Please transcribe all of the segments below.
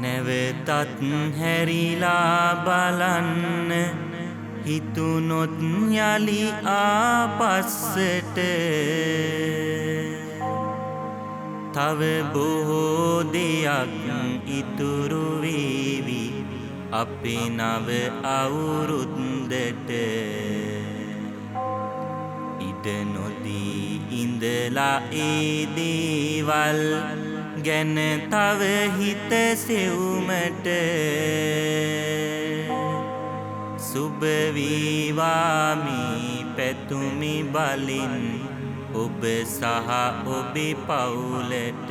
නැවතත් හැරිලා බලන්න හිතුනොත් යලි ආපස්සට තව බොහෝ දෙයක් ඉතුරු වේවි අපේ නව අවුරුද්දට ඉඩ නොදී ඉඳලා ඒ දේවල් ගැන තව හිත සෙවුමට සුබ වේවා මේ පැතුමි බලින් ඔබ සහ ඔබේ පවුලට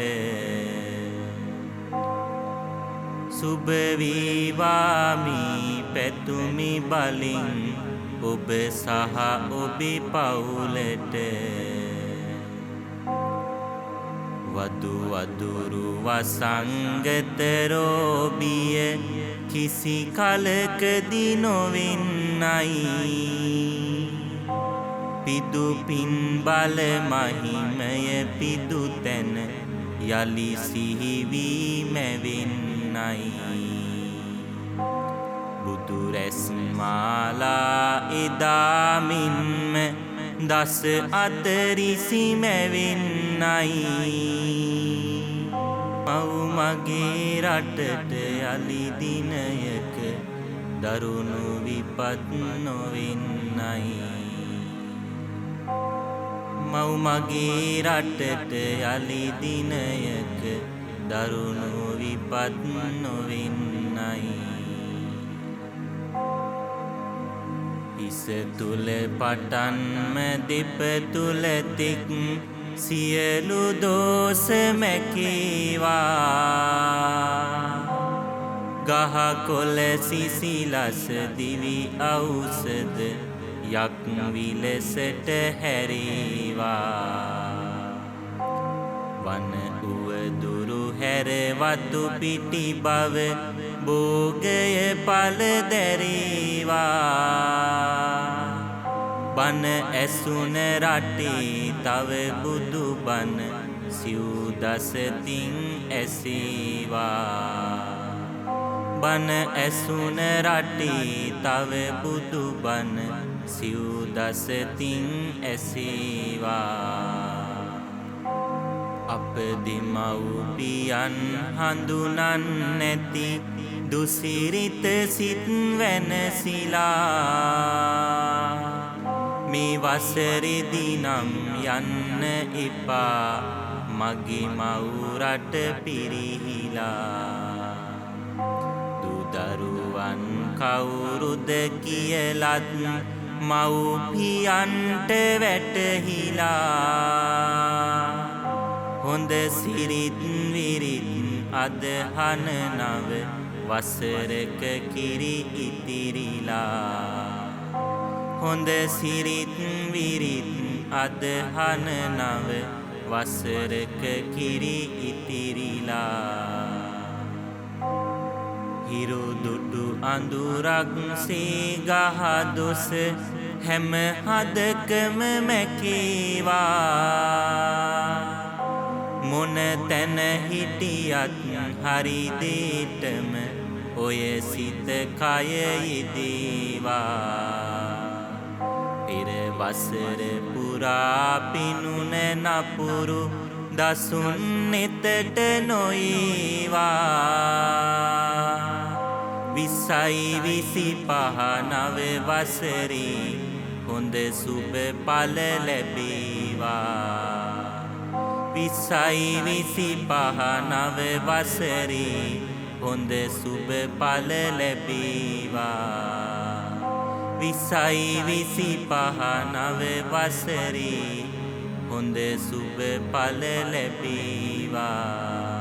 සුබ වේවා මේ පැතුමි බලින් ඔබ සහ ඔබේ පවුලට වදු වදුරු වසංගත රෝබිය කිසි කලකදී නොවෙන්නයි පිදු පින් බල මහිමය පිදු තැන යලි සිහි වී මැවෙන්නයි බුදු රැස් මාලා එදා මින්ම දස අතරිසි මැවෙන්නයි මව් මගේ රටට යලි දිනයක දරුණු විපත් නොවෙන්නයි මව් මගේ රටට යලි දිනයක දරුණු විපත් නොවෙන්නයි හිස තුල පටන්ම දෙපතුල තෙක් සියලු දෝෂ මැකේවා ගහ කොළ සිසිලස දිවි ඖෂධ යක් විලසට හැරේවා වන උවදුරු හැර වතු පිටි බව භෝගය පල දැරේවා බන ඇසුන රටේ තව බුදු බන සිව් දසතින් ඇසේවා බන ඇසුන රටේ තව බුදු බන සිව් දසතින් ඇසේවා අප දෙමව්පියන් හඳුනන් නැති දුසිරිත සිත් වැනසිලා මේ වසරෙදි නම් යන්න එපා මගේ මව් රට පිරිහිලා දුදරුවන් කවුරුද කියලත් මව්පියන්ට වැටහිලා හොඳ සිරිත් විරිත් අදහන නව වසරක කිරි ඉතිරිලා හොඳ සිරිත් විරිත් අදහන නව වසරක කිරි ඉතිරිලා හිරුදුටු අඳුරක් සේ ගහ දොස හැම හදකම මැකේවා මොන තැන හිටියත් හරි දේටම ඔය සිත කය යෙදේවා පෙර වසර පුරා පිනුන නපුරු දසුන් නෙතට නොඒවා 2025 නව වසරේ හොඳ සුබ පල ලැබේවා 2025 නව වසරේ හොඳ සුබ පල ලැබේවා 2025 නව වසරේ හොඳ සුබ පල ලැබේවා